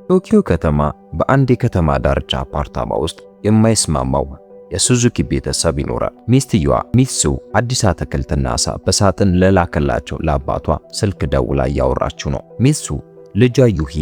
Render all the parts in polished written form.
ቶኪዮ ከተማ በአንድ የከተማ ዳርቻ አፓርታማ ውስጥ የማይስማማው የሱዙኪ ቤተሰብ ይኖራል። ሚስትየዋ ሚትሱ አዲስ አትክልትና ዓሳ በሳጥን ለላከላቸው ለአባቷ ስልክ ደውላ እያወራችው ነው። ሚትሱ ልጇ ዩሂ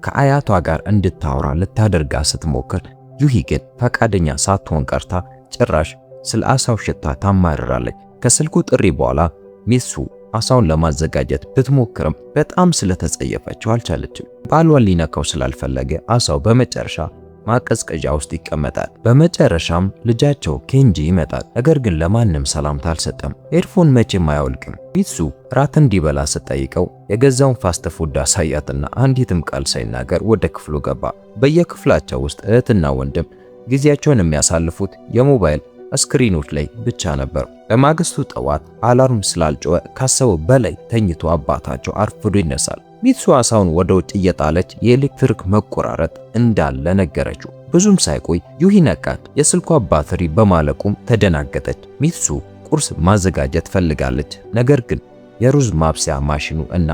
ከአያቷ ጋር እንድታወራ ልታደርጋ ስትሞክር ዩሂ ግን ፈቃደኛ ሳትሆን ቀርታ ጭራሽ ስለ ዓሳው ሽታ ታማርራለች። ከስልኩ ጥሪ በኋላ ሚትሱ ዓሳውን ለማዘጋጀት ብትሞክርም በጣም ስለተጸየፈችው አልቻለችም። ባሏን ሊነካው ስላልፈለገ ዓሳው በመጨረሻ ማቀዝቀዣ ውስጥ ይቀመጣል። በመጨረሻም ልጃቸው ኬንጂ ይመጣል። ነገር ግን ለማንም ሰላምታ አልሰጠም። ኤርፎን መቼም አያወልቅም። ሚትሱ ራት እንዲበላ ስትጠይቀው የገዛውን ፋስት ፉድ አሳያትና አንዲትም ቃል ሳይናገር ወደ ክፍሉ ገባ። በየክፍላቸው ውስጥ እህትና ወንድም ጊዜያቸውን የሚያሳልፉት የሞባይል ስክሪኖች ላይ ብቻ ነበር። በማግስቱ ጠዋት አላርም ስላልጮኸ ካሰበው በላይ ተኝቶ አባታቸው አርፍዶ ይነሳል። ሚትሱ ዓሳውን ወደ ውጭ እየጣለች የኤሌክትሪክ መቆራረጥ እንዳለ ነገረችው። ብዙም ሳይቆይ ዩሂ ነቃች። የስልኳ ባትሪ በማለቁም ተደናገጠች። ሚትሱ ቁርስ ማዘጋጀት ፈልጋለች። ነገር ግን የሩዝ ማብሰያ ማሽኑ እና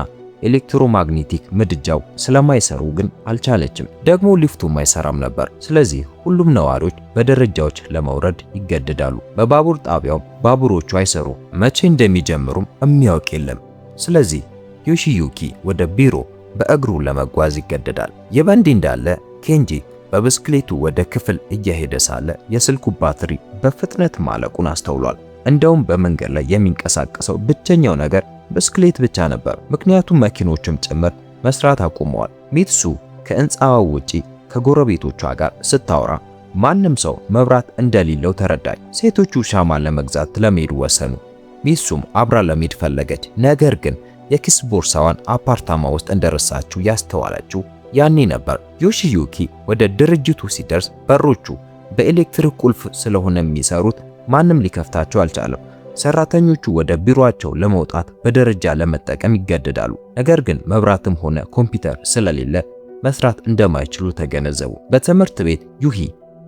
ኤሌክትሮማግኔቲክ ምድጃው ስለማይሰሩ ግን አልቻለችም። ደግሞ ሊፍቱም አይሰራም ነበር። ስለዚህ ሁሉም ነዋሪዎች በደረጃዎች ለመውረድ ይገደዳሉ። በባቡር ጣቢያው ባቡሮቹ አይሰሩ፣ መቼ እንደሚጀምሩም የሚያውቅ የለም። ስለዚህ ዮሺዩኪ ወደ ቢሮ በእግሩ ለመጓዝ ይገደዳል። ይህ በእንዲህ እንዳለ ኬንጂ በብስክሌቱ ወደ ክፍል እየሄደ ሳለ የስልኩ ባትሪ በፍጥነት ማለቁን አስተውሏል። እንደውም በመንገድ ላይ የሚንቀሳቀሰው ብቸኛው ነገር ብስክሌት ብቻ ነበር። ምክንያቱም መኪኖችም ጭምር መስራት አቁመዋል። ሚትሱ ከሕንፃው ውጪ ከጎረቤቶቿ ጋር ስታወራ ማንም ሰው መብራት እንደሌለው ተረዳች። ሴቶቹ ሻማ ለመግዛት ለመሄድ ወሰኑ። ሚትሱም አብራ ለመሄድ ፈለገች። ነገር ግን የኪስ ቦርሳዋን አፓርታማ ውስጥ እንደረሳችው ያስተዋለችው ያኔ ነበር። ዮሺዩኪ ወደ ድርጅቱ ሲደርስ በሮቹ በኤሌክትሪክ ቁልፍ ስለሆነ የሚሰሩት ማንም ሊከፍታቸው አልቻለም። ሰራተኞቹ ወደ ቢሮአቸው ለመውጣት በደረጃ ለመጠቀም ይገደዳሉ። ነገር ግን መብራትም ሆነ ኮምፒውተር ስለሌለ መስራት እንደማይችሉ ተገነዘቡ። በትምህርት ቤት ዩሂ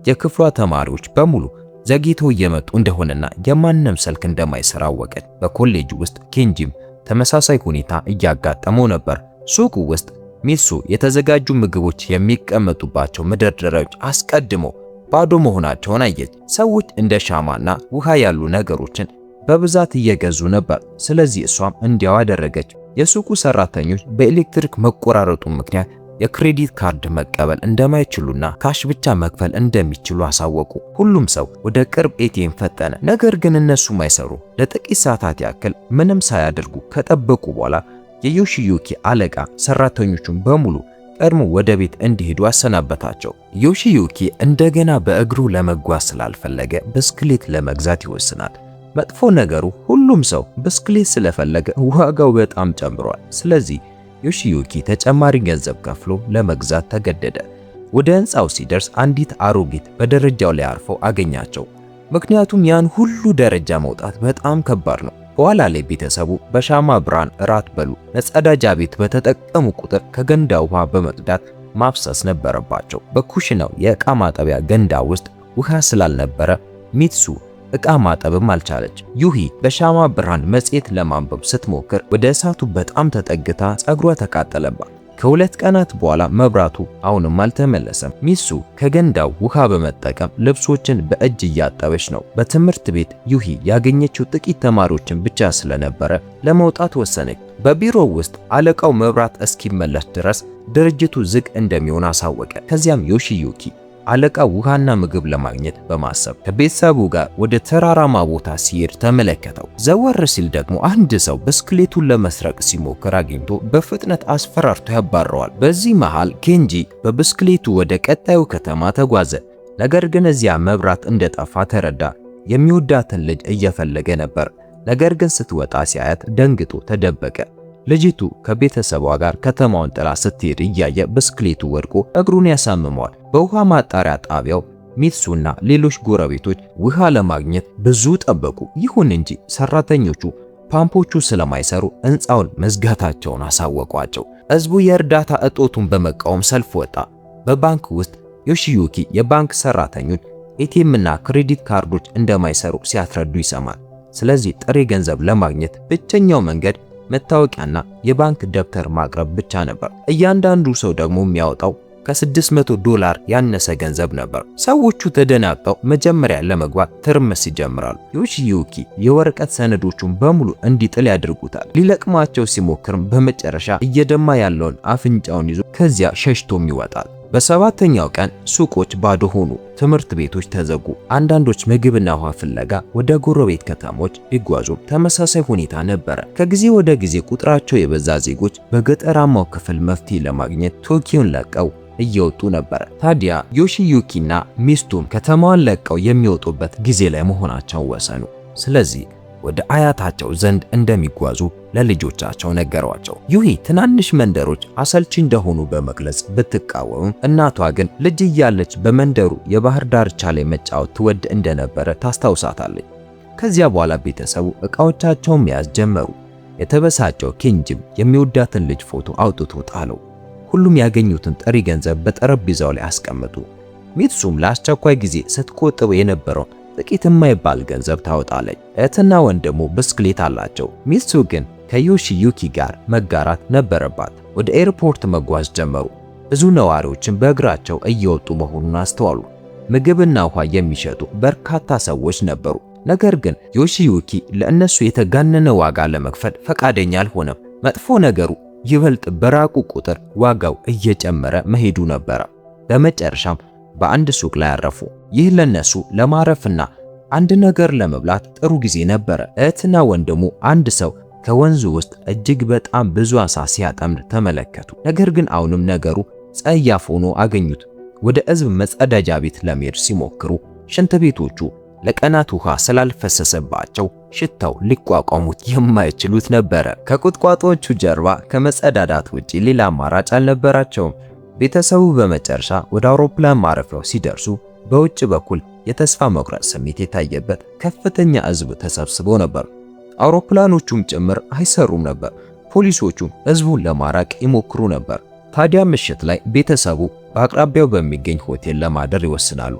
የክፍሏ ተማሪዎች በሙሉ ዘግይተው እየመጡ እንደሆነና የማንም ስልክ እንደማይሰራ አወቀች። በኮሌጅ ውስጥ ኬንጂም ተመሳሳይ ሁኔታ እያጋጠመው ነበር። ሱቁ ውስጥ ሚትሱ የተዘጋጁ ምግቦች የሚቀመጡባቸው መደርደሪያዎች አስቀድሞ ባዶ መሆናቸውን አየች። ሰዎች እንደ ሻማና ውሃ ያሉ ነገሮችን በብዛት እየገዙ ነበር። ስለዚህ እሷም እንዲያው አደረገች። የሱቁ ሰራተኞች በኤሌክትሪክ መቆራረጡ ምክንያት የክሬዲት ካርድ መቀበል እንደማይችሉና ካሽ ብቻ መክፈል እንደሚችሉ አሳወቁ። ሁሉም ሰው ወደ ቅርብ ኤቲኤም ፈጠነ። ነገር ግን እነሱም አይሰሩ። ለጥቂት ሰዓታት ያክል ምንም ሳያደርጉ ከጠበቁ በኋላ የዮሺዩኪ አለቃ ሰራተኞቹን በሙሉ ቀድሞ ወደ ቤት እንዲሄዱ አሰናበታቸው። ዮሺዩኪ እንደገና በእግሩ ለመጓዝ ስላልፈለገ ብስክሌት ለመግዛት ይወስናል። መጥፎ ነገሩ ሁሉም ሰው ብስክሌት ስለፈለገ ዋጋው በጣም ጨምሯል። ስለዚህ ዮሺዩኪ ተጨማሪ ገንዘብ ከፍሎ ለመግዛት ተገደደ። ወደ ሕንፃው ሲደርስ አንዲት አሮጊት በደረጃው ላይ አርፈው አገኛቸው። ምክንያቱም ያን ሁሉ ደረጃ መውጣት በጣም ከባድ ነው። በኋላ ላይ ቤተሰቡ በሻማ ብርሃን እራት በሉ። መጸዳጃ ቤት በተጠቀሙ ቁጥር ከገንዳ ውሃ በመቅዳት ማፍሰስ ነበረባቸው። በኩሽናው የዕቃ ማጠቢያ ገንዳ ውስጥ ውሃ ስላልነበረ ሚትሱ ዕቃ ማጠብም አልቻለች። ዩሂ በሻማ ብርሃን መጽሔት ለማንበብ ስትሞክር ወደ እሳቱ በጣም ተጠግታ ፀጉሯ ተቃጠለባት። ከሁለት ቀናት በኋላ መብራቱ አሁንም አልተመለሰም። ሚትሱ ከገንዳው ውሃ በመጠቀም ልብሶችን በእጅ እያጠበች ነው። በትምህርት ቤት ዩሂ ያገኘችው ጥቂት ተማሪዎችን ብቻ ስለነበረ ለመውጣት ወሰነች። በቢሮው ውስጥ አለቃው መብራት እስኪመለስ ድረስ ድርጅቱ ዝግ እንደሚሆን አሳወቀ። ከዚያም ዮሺዩኪ አለቃ ውሃና ምግብ ለማግኘት በማሰብ ከቤተሰቡ ጋር ወደ ተራራማ ቦታ ሲሄድ ተመለከተው። ዘወር ሲል ደግሞ አንድ ሰው ብስክሌቱን ለመስረቅ ሲሞክር አግኝቶ በፍጥነት አስፈራርቶ ያባረዋል። በዚህ መሃል ኬንጂ በብስክሌቱ ወደ ቀጣዩ ከተማ ተጓዘ። ነገር ግን እዚያ መብራት እንደጠፋ ተረዳ። የሚወዳትን ልጅ እየፈለገ ነበር። ነገር ግን ስትወጣ ሲያያት ደንግጦ ተደበቀ። ልጅቱ ከቤተሰቧ ጋር ከተማውን ጥላ ስትሄድ እያየ ብስክሌቱ ወድቆ እግሩን ያሳምመዋል። በውሃ ማጣሪያ ጣቢያው ሚትሱና ሌሎች ጎረቤቶች ውሃ ለማግኘት ብዙ ጠበቁ። ይሁን እንጂ ሰራተኞቹ ፓምፖቹ ስለማይሰሩ ሕንፃውን መዝጋታቸውን አሳወቋቸው። ሕዝቡ የእርዳታ እጦቱን በመቃወም ሰልፍ ወጣ። በባንክ ውስጥ ዮሺዩኪ የባንክ ሰራተኞች ኤቲኤምና ክሬዲት ካርዶች እንደማይሰሩ ሲያስረዱ ይሰማል። ስለዚህ ጥሬ ገንዘብ ለማግኘት ብቸኛው መንገድ መታወቂያና የባንክ ደብተር ማቅረብ ብቻ ነበር። እያንዳንዱ ሰው ደግሞ የሚያወጣው ከ$600 ያነሰ ገንዘብ ነበር። ሰዎቹ ተደናግጠው መጀመሪያ ለመግባት ትርምስ ይጀምራሉ። ዮሺዩኪ የወረቀት ሰነዶቹን በሙሉ እንዲጥል ያደርጉታል። ሊለቅማቸው ሲሞክርም በመጨረሻ እየደማ ያለውን አፍንጫውን ይዞ ከዚያ ሸሽቶም ይወጣል። በሰባተኛው ቀን ሱቆች ባዶ ሆኑ፣ ትምህርት ቤቶች ተዘጉ። አንዳንዶች ምግብና ውሃ ፍለጋ ወደ ጎረቤት ከተሞች ቢጓዙም ተመሳሳይ ሁኔታ ነበረ። ከጊዜ ወደ ጊዜ ቁጥራቸው የበዛ ዜጎች በገጠራማው ክፍል መፍትሄ ለማግኘት ቶኪዮን ለቀው እየወጡ ነበር። ታዲያ ዮሺዩኪና ሚስቱም ከተማዋን ለቀው የሚወጡበት ጊዜ ላይ መሆናቸው ወሰኑ። ስለዚህ ወደ አያታቸው ዘንድ እንደሚጓዙ ለልጆቻቸው ነገሯቸው። ዩሂ ትናንሽ መንደሮች አሰልቺ እንደሆኑ በመግለጽ ብትቃወምም እናቷ ግን ልጅ እያለች በመንደሩ የባህር ዳርቻ ላይ መጫወት ትወድ እንደነበረ ታስታውሳታለች። ከዚያ በኋላ ቤተሰቡ ዕቃዎቻቸውን መያዝ ጀመሩ። የተበሳጨው ኬንጂም የሚወዳትን ልጅ ፎቶ አውጥቶ ጣለው። ሁሉም ያገኙትን ጥሬ ገንዘብ በጠረጴዛው ላይ አስቀምጡ። ሚትሱም ለአስቸኳይ ጊዜ ስትቆጥብ የነበረው ጥቂት የማይባል ገንዘብ ታወጣለች። እህትና ወንድሙ ብስክሌት አላቸው። ሚትሱ ግን ከዮሺዩኪ ጋር መጋራት ነበረባት። ወደ ኤርፖርት መጓዝ ጀመሩ። ብዙ ነዋሪዎችን በእግራቸው እየወጡ መሆኑን አስተዋሉ። ምግብና ውሃ የሚሸጡ በርካታ ሰዎች ነበሩ። ነገር ግን ዮሺዩኪ ለእነሱ የተጋነነ ዋጋ ለመክፈል ፈቃደኛ አልሆነም። መጥፎ ነገሩ ይበልጥ በራቁ ቁጥር ዋጋው እየጨመረ መሄዱ ነበረ። በመጨረሻም በአንድ ሱቅ ላይ አረፉ። ይህ ለነሱ ለማረፍና አንድ ነገር ለመብላት ጥሩ ጊዜ ነበረ። እህትና ወንድሙ አንድ ሰው ከወንዙ ውስጥ እጅግ በጣም ብዙ አሳ ሲያጠምድ ተመለከቱ። ነገር ግን አሁንም ነገሩ ጸያፍ ሆኖ አገኙት። ወደ ሕዝብ መጸዳጃ ቤት ለመሄድ ሲሞክሩ ሽንት ቤቶቹ ለቀናት ውሃ ስላልፈሰሰባቸው ሽታው ሊቋቋሙት የማይችሉት ነበረ። ከቁጥቋጦዎቹ ጀርባ ከመጸዳዳት ውጪ ሌላ አማራጭ አልነበራቸውም። ቤተሰቡ በመጨረሻ ወደ አውሮፕላን ማረፊያው ሲደርሱ በውጭ በኩል የተስፋ መቁረጥ ስሜት የታየበት ከፍተኛ ሕዝብ ተሰብስቦ ነበር። አውሮፕላኖቹም ጭምር አይሰሩም ነበር። ፖሊሶቹም ሕዝቡን ለማራቅ ይሞክሩ ነበር። ታዲያ ምሽት ላይ ቤተሰቡ በአቅራቢያው በሚገኝ ሆቴል ለማደር ይወስናሉ።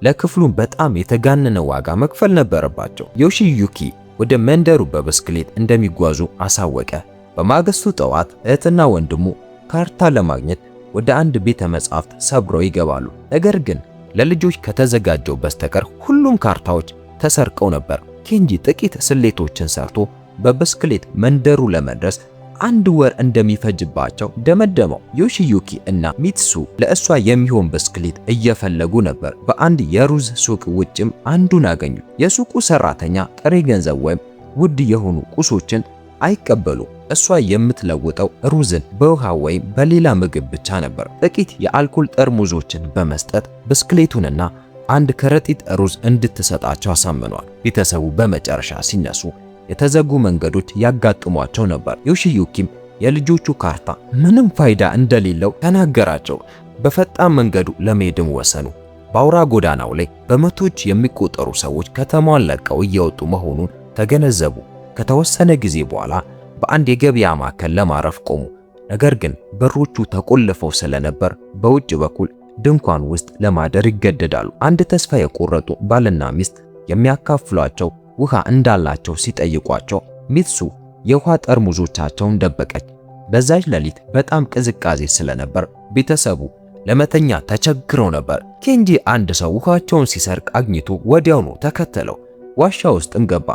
ለክፍሉ በጣም የተጋነነ ዋጋ መክፈል ነበረባቸው። ዮሺዩኪ ወደ መንደሩ በብስክሌት እንደሚጓዙ አሳወቀ። በማግስቱ ጠዋት እህትና ወንድሙ ካርታ ለማግኘት ወደ አንድ ቤተ መጻሕፍት ሰብረው ይገባሉ። ነገር ግን ለልጆች ከተዘጋጀው በስተቀር ሁሉም ካርታዎች ተሰርቀው ነበር። ኬንጂ ጥቂት ስሌቶችን ሰርቶ በብስክሌት መንደሩ ለመድረስ 1 ወር እንደሚፈጅባቸው ደመደመው። ዮሺዩኪ እና ሚትሱ ለእሷ የሚሆን ብስክሌት እየፈለጉ ነበር። በአንድ የሩዝ ሱቅ ውጭም አንዱን አገኙ። የሱቁ ሰራተኛ ጥሬ ገንዘብ ወይም ውድ የሆኑ ቁሶችን አይቀበሉ። እሷ የምትለውጠው ሩዝን በውሃ ወይም በሌላ ምግብ ብቻ ነበር። ጥቂት የአልኮል ጠርሙዞችን በመስጠት ብስክሌቱንና አንድ ከረጢት ሩዝ እንድትሰጣቸው አሳምኗል። ቤተሰቡ በመጨረሻ ሲነሱ የተዘጉ መንገዶች ያጋጥሟቸው ነበር። ዮሺዩኪም የልጆቹ ካርታ ምንም ፋይዳ እንደሌለው ተናገራቸው። በፈጣን መንገዱ ለመሄድም ወሰኑ። በአውራ ጎዳናው ላይ በመቶዎች የሚቆጠሩ ሰዎች ከተማዋን ለቀው እየወጡ መሆኑን ተገነዘቡ። ከተወሰነ ጊዜ በኋላ በአንድ የገበያ ማዕከል ለማረፍ ቆሙ። ነገር ግን በሮቹ ተቆልፈው ስለነበር በውጭ በኩል ድንኳን ውስጥ ለማደር ይገደዳሉ። አንድ ተስፋ የቆረጡ ባልና ሚስት የሚያካፍሏቸው ውሃ እንዳላቸው ሲጠይቋቸው ሚትሱ የውሃ ጠርሙዞቻቸውን ደበቀች። በዛች ሌሊት በጣም ቅዝቃዜ ስለነበር ቤተሰቡ ለመተኛ ተቸግረው ነበር። ኬንጂ አንድ ሰው ውሃቸውን ሲሰርቅ አግኝቶ ወዲያውኑ ተከተለው። ዋሻ ውስጥም ገባ።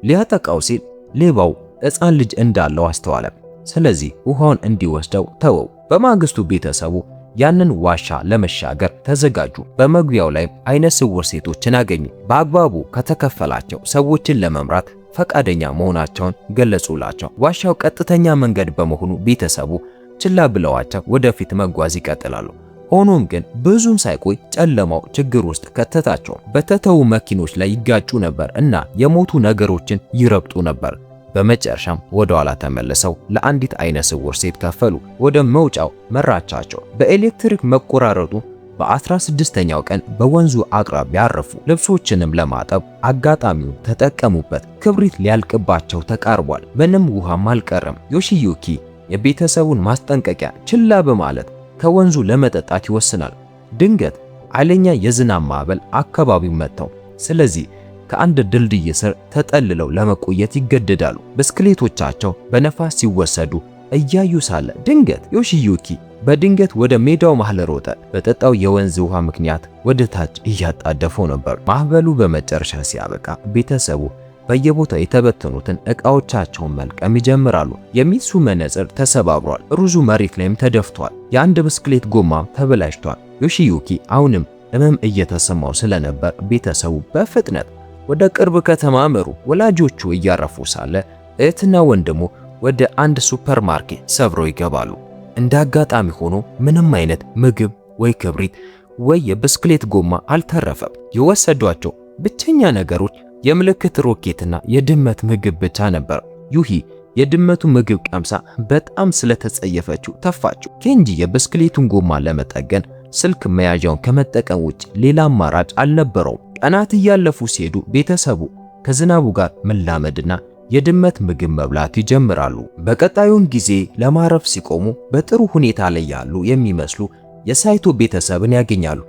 ሊያጠቃው ሲል ሌባው ሕፃን ልጅ እንዳለው አስተዋለ። ስለዚህ ውሃውን እንዲወስደው ተወው። በማግስቱ ቤተሰቡ ያንን ዋሻ ለመሻገር ተዘጋጁ። በመግቢያው ላይ አይነ ስውር ሴቶችን አገኙ። በአግባቡ ከተከፈላቸው ሰዎችን ለመምራት ፈቃደኛ መሆናቸውን ገለጹላቸው። ዋሻው ቀጥተኛ መንገድ በመሆኑ ቤተሰቡ ችላ ብለዋቸው ወደፊት መጓዝ ይቀጥላሉ። ሆኖም ግን ብዙም ሳይቆይ ጨለማው ችግር ውስጥ ከተታቸው። በተተው መኪኖች ላይ ይጋጩ ነበር እና የሞቱ ነገሮችን ይረብጡ ነበር። በመጨረሻም ወደ ኋላ ተመልሰው ለአንዲት አይነ ስውር ሴት ከፈሉ። ወደ መውጫው መራቻቸው። በኤሌክትሪክ መቆራረጡ በ16ኛው ቀን በወንዙ አቅራቢያ አረፉ። ልብሶችንም ለማጠብ አጋጣሚውን ተጠቀሙበት። ክብሪት ሊያልቅባቸው ተቃርቧል። ምንም ውሃም አልቀረም። ዮሺዩኪ የቤተሰቡን ማስጠንቀቂያ ችላ በማለት ከወንዙ ለመጠጣት ይወስናል። ድንገት ኃይለኛ የዝናብ ማዕበል አካባቢው መታው። ስለዚህ ከአንድ ድልድይ ስር ተጠልለው ለመቆየት ይገደዳሉ። ብስክሌቶቻቸው በነፋስ ሲወሰዱ እያዩ ሳለ ድንገት ዮሺዩኪ በድንገት ወደ ሜዳው መሃል ሮጠ። በጠጣው የወንዝ ውሃ ምክንያት ወደ ታች እያጣደፈው ነበር። ማዕበሉ በመጨረሻ ሲያበቃ ቤተሰቡ በየቦታው የተበተኑትን ዕቃዎቻቸውን መልቀም ይጀምራሉ። የሚትሱ መነጽር ተሰባብሯል። ሩዙ መሬት ላይም ተደፍቷል። የአንድ ብስክሌት ጎማም ተበላሽቷል። ዮሺዩኪ አሁንም ሕመም እየተሰማው ስለነበር ቤተሰቡ በፍጥነት ወደ ቅርብ ከተማ አመሩ። ወላጆቹ እያረፉ ሳለ እህትና ወንድሙ ወደ አንድ ሱፐርማርኬት ሰብረው ይገባሉ። እንደ አጋጣሚ ሆኖ ምንም አይነት ምግብ ወይ ክብሪት ወይ የብስክሌት ጎማ አልተረፈም። የወሰዷቸው ብቸኛ ነገሮች የምልክት ሮኬትና የድመት ምግብ ብቻ ነበር። ዩሂ የድመቱ ምግብ ቀምሳ በጣም ስለተጸየፈችው ተፋችው። ኬንጂ የብስክሌቱን ጎማ ለመጠገን ስልክ መያዣውን ከመጠቀም ውጭ ሌላ አማራጭ አልነበረውም። ቀናት እያለፉ ሲሄዱ ቤተሰቡ ከዝናቡ ጋር መላመድና የድመት ምግብ መብላት ይጀምራሉ። በቀጣዩን ጊዜ ለማረፍ ሲቆሙ በጥሩ ሁኔታ ላይ ያሉ የሚመስሉ የሳይቶ ቤተሰብን ያገኛሉ።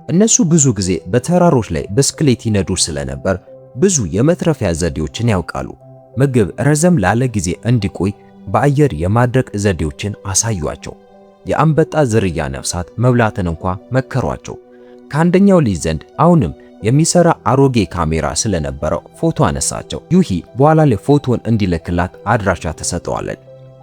እነሱ ብዙ ጊዜ በተራሮች ላይ ብስክሌት ይነዱ ስለነበር ብዙ የመትረፊያ ዘዴዎችን ያውቃሉ። ምግብ ረዘም ላለ ጊዜ እንዲቆይ በአየር የማድረቅ ዘዴዎችን አሳዩአቸው። የአንበጣ ዝርያ ነፍሳት መብላትን እንኳ መከሯቸው። ከአንደኛው ልጅ ዘንድ አሁንም የሚሰራ አሮጌ ካሜራ ስለነበረው ፎቶ አነሳቸው። ዩሂ በኋላ ላይ ፎቶን እንዲልክላት አድራሻ ተሰጠዋለች።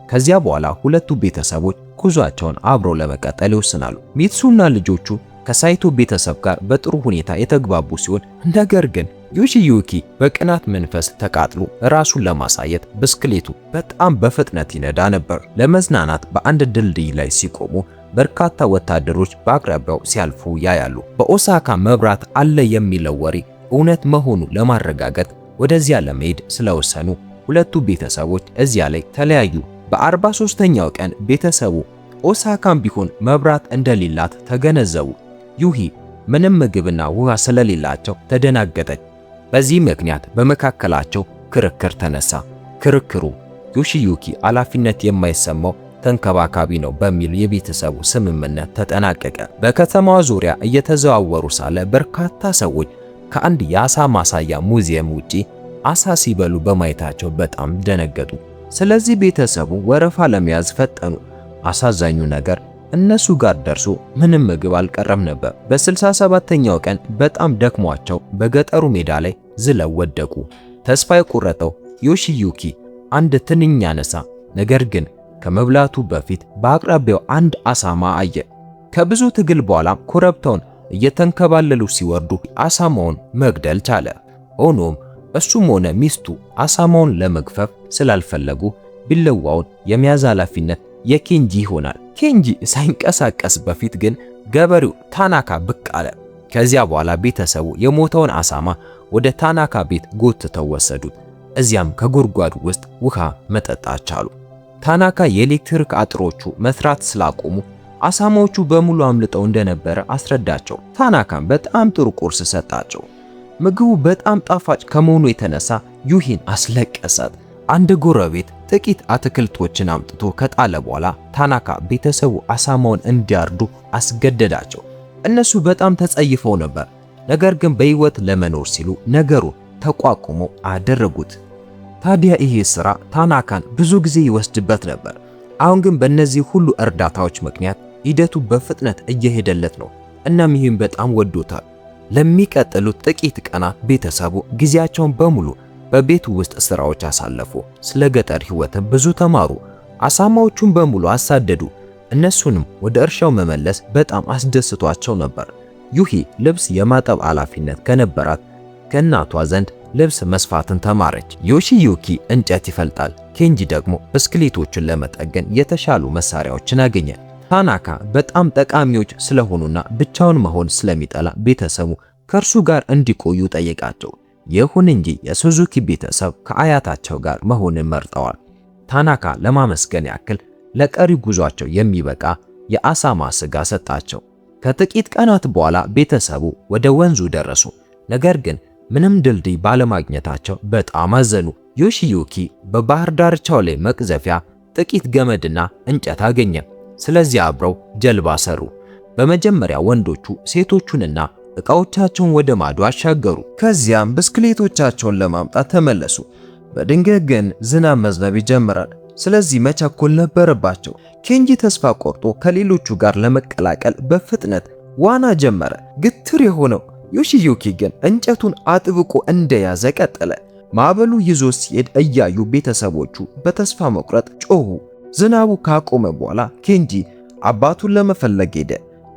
ከዚያ በኋላ ሁለቱ ቤተሰቦች ጉዟቸውን አብረው ለመቀጠል ይወስናሉ። ሚትሱና ልጆቹ ከሳይቶ ቤተሰብ ጋር በጥሩ ሁኔታ የተግባቡ ሲሆን ነገር ግን ዮሺዩኪ በቅናት መንፈስ ተቃጥሎ ራሱን ለማሳየት ብስክሌቱ በጣም በፍጥነት ይነዳ ነበር። ለመዝናናት በአንድ ድልድይ ላይ ሲቆሙ በርካታ ወታደሮች በአቅራቢያው ሲያልፉ ያያሉ። በኦሳካ መብራት አለ የሚለው ወሬ እውነት መሆኑ ለማረጋገጥ ወደዚያ ለመሄድ ስለወሰኑ ሁለቱ ቤተሰቦች እዚያ ላይ ተለያዩ። በ43ኛው ቀን ቤተሰቡ ኦሳካም ቢሆን መብራት እንደሌላት ተገነዘቡ። ዩሂ ምንም ምግብና ውሃ ስለሌላቸው ተደናገጠች። በዚህ ምክንያት በመካከላቸው ክርክር ተነሳ። ክርክሩ ዮሺዩኪ ኃላፊነት የማይሰማው ተንከባካቢ ነው በሚል የቤተሰቡ ስምምነት ተጠናቀቀ። በከተማዋ ዙሪያ እየተዘዋወሩ ሳለ በርካታ ሰዎች ከአንድ የአሳ ማሳያ ሙዚየም ውጪ አሳ ሲበሉ በማየታቸው በጣም ደነገጡ። ስለዚህ ቤተሰቡ ወረፋ ለመያዝ ፈጠኑ። አሳዛኙ ነገር እነሱ ጋር ደርሶ ምንም ምግብ አልቀረም ነበር። በ67ኛው ቀን በጣም ደክሟቸው በገጠሩ ሜዳ ላይ ዝለው ወደቁ። ተስፋ የቆረጠው ዮሺዩኪ አንድ ትንኝ ያነሳ። ነገር ግን ከመብላቱ በፊት በአቅራቢያው አንድ አሳማ አየ። ከብዙ ትግል በኋላም ኮረብታውን እየተንከባለሉ ሲወርዱ አሳማውን መግደል ቻለ። ሆኖም እሱም ሆነ ሚስቱ አሳማውን ለመግፈፍ ስላልፈለጉ ቢለዋውን የመያዝ ኃላፊነት የኬንጂ ይሆናል። ኬንጂ ሳይንቀሳቀስ በፊት ግን ገበሬው ታናካ ብቅ አለ። ከዚያ በኋላ ቤተሰቡ የሞተውን አሳማ ወደ ታናካ ቤት ጎትተው ወሰዱት። እዚያም ከጉድጓዱ ውስጥ ውሃ መጠጣት ቻሉ። ታናካ የኤሌክትሪክ አጥሮቹ መስራት ስላቆሙ አሳማዎቹ በሙሉ አምልጠው እንደነበረ አስረዳቸው። ታናካም በጣም ጥሩ ቁርስ ሰጣቸው። ምግቡ በጣም ጣፋጭ ከመሆኑ የተነሳ ዩሂን አስለቀሳት። አንድ ጎረቤት ጥቂት አትክልቶችን አምጥቶ ከጣለ በኋላ ታናካ ቤተሰቡ አሳማውን እንዲያርዱ አስገደዳቸው። እነሱ በጣም ተጸይፈው ነበር፣ ነገር ግን በሕይወት ለመኖር ሲሉ ነገሩን ተቋቁመው አደረጉት። ታዲያ ይሄ ሥራ ታናካን ብዙ ጊዜ ይወስድበት ነበር። አሁን ግን በእነዚህ ሁሉ እርዳታዎች ምክንያት ሂደቱ በፍጥነት እየሄደለት ነው። እናም ይህም በጣም ወዶታል። ለሚቀጥሉት ጥቂት ቀናት ቤተሰቡ ጊዜያቸውን በሙሉ በቤቱ ውስጥ ስራዎች አሳለፉ። ስለ ገጠር ሕይወትም ብዙ ተማሩ። አሳማዎቹን በሙሉ አሳደዱ። እነሱንም ወደ እርሻው መመለስ በጣም አስደስቷቸው ነበር። ዩሂ ልብስ የማጠብ ኃላፊነት ከነበራት ከእናቷ ዘንድ ልብስ መስፋትን ተማረች። ዮሺዩኪ እንጨት ይፈልጣል። ኬንጂ ደግሞ ብስክሌቶችን ለመጠገን የተሻሉ መሳሪያዎችን አገኘ። ታናካ በጣም ጠቃሚዎች ስለሆኑና ብቻውን መሆን ስለሚጠላ ቤተሰቡ ከእርሱ ጋር እንዲቆዩ ጠየቃቸው። ይሁን እንጂ የሱዙኪ ቤተሰብ ከአያታቸው ጋር መሆንን መርጠዋል። ታናካ ለማመስገን ያክል ለቀሪ ጉዟቸው የሚበቃ የአሳማ ስጋ ሰጣቸው። ከጥቂት ቀናት በኋላ ቤተሰቡ ወደ ወንዙ ደረሱ። ነገር ግን ምንም ድልድይ ባለማግኘታቸው በጣም አዘኑ። ዮሺዩኪ በባህር ዳርቻው ላይ መቅዘፊያ፣ ጥቂት ገመድና እንጨት አገኘ። ስለዚህ አብረው ጀልባ ሰሩ። በመጀመሪያ ወንዶቹ ሴቶቹንና ዕቃዎቻቸውን ወደ ማዶ አሻገሩ። ከዚያም ብስክሌቶቻቸውን ለማምጣት ተመለሱ። በድንገት ግን ዝናብ መዝነብ ይጀምራል። ስለዚህ መቸኮል ነበረባቸው። ኬንጂ ተስፋ ቆርጦ ከሌሎቹ ጋር ለመቀላቀል በፍጥነት ዋና ጀመረ። ግትር የሆነው ዮሺዩኪ ግን እንጨቱን አጥብቆ እንደያዘ ቀጠለ። ማዕበሉ ይዞ ሲሄድ እያዩ ቤተሰቦቹ በተስፋ መቁረጥ ጮሁ። ዝናቡ ካቆመ በኋላ ኬንጂ አባቱን ለመፈለግ ሄደ።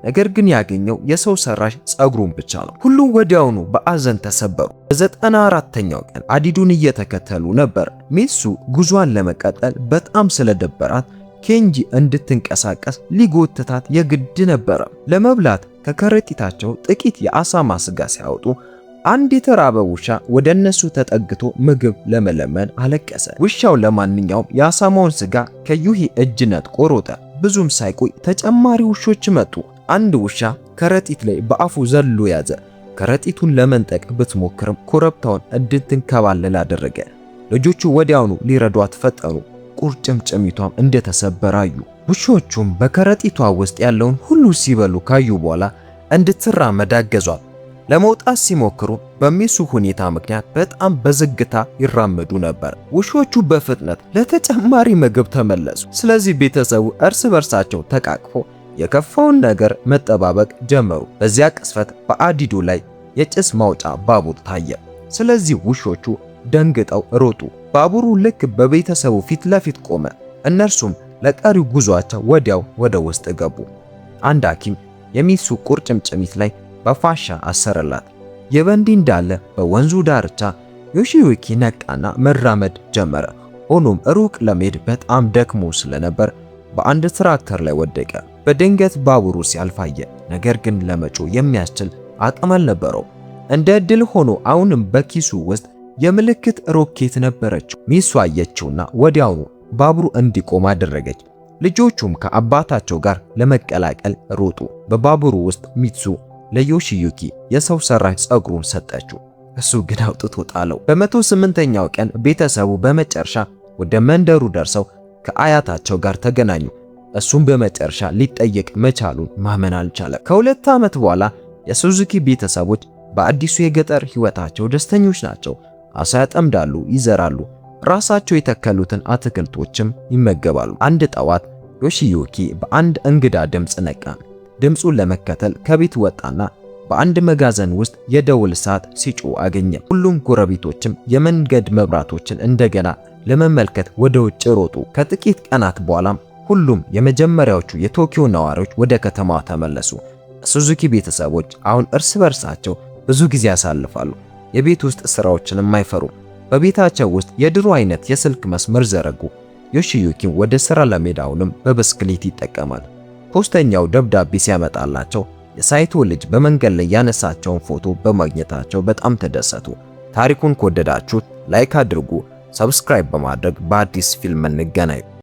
ነገር ግን ያገኘው የሰው ሰራሽ ጸጉሩን ብቻ ነው። ሁሉም ወዲያውኑ በአዘን ተሰበሩ። በ94ኛው ቀን አዲዱን እየተከተሉ ነበር። ሚትሱ ጉዟን ለመቀጠል በጣም ስለደበራት ኬንጂ እንድትንቀሳቀስ ሊጎትታት የግድ ነበረ። ለመብላት ከከረጢታቸው ጥቂት የአሳማ ስጋ ሲያወጡ አንድ የተራበ ውሻ ወደ እነሱ ተጠግቶ ምግብ ለመለመን አለቀሰ። ውሻው ለማንኛውም የአሳማውን ስጋ ከዩሂ እጅ ነጥቆ ሮጠ። ብዙም ሳይቆይ ተጨማሪ ውሾች መጡ። አንድ ውሻ ከረጢት ላይ በአፉ ዘሎ ያዘ። ከረጢቱን ለመንጠቅ ብትሞክርም ኮረብታውን እንድትንከባለል አደረገ። ልጆቹ ወዲያውኑ ሊረዷት ፈጠኑ። ቁርጭምጭሚቷም እንደተሰበረ አዩ። ውሾቹም በከረጢቷ ውስጥ ያለውን ሁሉ ሲበሉ ካዩ በኋላ እንድትራመድ አገዟት። ለመውጣት ሲሞክሩ በሚሱ ሁኔታ ምክንያት በጣም በዝግታ ይራመዱ ነበር። ውሾቹ በፍጥነት ለተጨማሪ ምግብ ተመለሱ። ስለዚህ ቤተሰቡ እርስ በርሳቸው ተቃቅፎ የከፋውን ነገር መጠባበቅ ጀመሩ። በዚያ ቅስፈት በአዲዱ ላይ የጭስ ማውጫ ባቡር ታየ። ስለዚህ ውሾቹ ደንግጠው ሮጡ። ባቡሩ ልክ በቤተሰቡ ፊት ለፊት ቆመ። እነርሱም ለቀሪው ጉዟቸው ወዲያው ወደ ውስጥ ገቡ። አንድ ሐኪም የሚሱ ቁርጭምጭሚት ላይ በፋሻ አሰረላት። የበንዲ እንዳለ በወንዙ ዳርቻ ዮሺዩኪ ነቃና መራመድ ጀመረ። ሆኖም ሩቅ ለመሄድ በጣም ደክሞ ስለነበር በአንድ ትራክተር ላይ ወደቀ። በድንገት ባቡሩ ሲያልፍ አየ። ነገር ግን ለመጮ የሚያስችል አቅም አልነበረው። እንደ ዕድል ሆኖ አሁንም በኪሱ ውስጥ የምልክት ሮኬት ነበረችው። ሚሱ አየችውና ወዲያውኑ ባቡሩ እንዲቆም አደረገች። ልጆቹም ከአባታቸው ጋር ለመቀላቀል ሮጡ። በባቡሩ ውስጥ ሚትሱ ለዮሺዩኪ የሰው ሰራሽ ጸጉሩን ሰጠችው። እሱ ግን አውጥቶ ጣለው። በ108ኛው ቀን ቤተሰቡ በመጨረሻ ወደ መንደሩ ደርሰው ከአያታቸው ጋር ተገናኙ። እሱም በመጨረሻ ሊጠየቅ መቻሉን ማመን አልቻለም። ከ2 ዓመት በኋላ የሱዙኪ ቤተሰቦች በአዲሱ የገጠር ሕይወታቸው ደስተኞች ናቸው። አሳ ያጠምዳሉ፣ ይዘራሉ፣ ራሳቸው የተከሉትን አትክልቶችም ይመገባሉ። አንድ ጠዋት ዮሺዩኪ በአንድ እንግዳ ድምፅ ነቃ። ድምፁን ለመከተል ከቤት ወጣና በአንድ መጋዘን ውስጥ የደውል ሰዓት ሲጮህ አገኘ። ሁሉም ጎረቤቶችም የመንገድ መብራቶችን እንደገና ለመመልከት ወደ ውጭ ሮጡ። ከጥቂት ቀናት በኋላም ሁሉም የመጀመሪያዎቹ የቶኪዮ ነዋሪዎች ወደ ከተማዋ ተመለሱ። ሱዙኪ ቤተሰቦች አሁን እርስ በርሳቸው ብዙ ጊዜ ያሳልፋሉ። የቤት ውስጥ ስራዎችንም አይፈሩም። በቤታቸው ውስጥ የድሮ አይነት የስልክ መስመር ዘረጉ። ዮሺዩኪ ወደ ስራ ለመሄድ አሁንም በብስክሌት ይጠቀማል። ፖስተኛው ደብዳቤ ሲያመጣላቸው የሳይቶ ልጅ በመንገድ ላይ ያነሳቸውን ፎቶ በማግኘታቸው በጣም ተደሰቱ። ታሪኩን ከወደዳችሁት ላይክ አድርጉ። ሰብስክራይብ በማድረግ በአዲስ ፊልም እንገናኝ።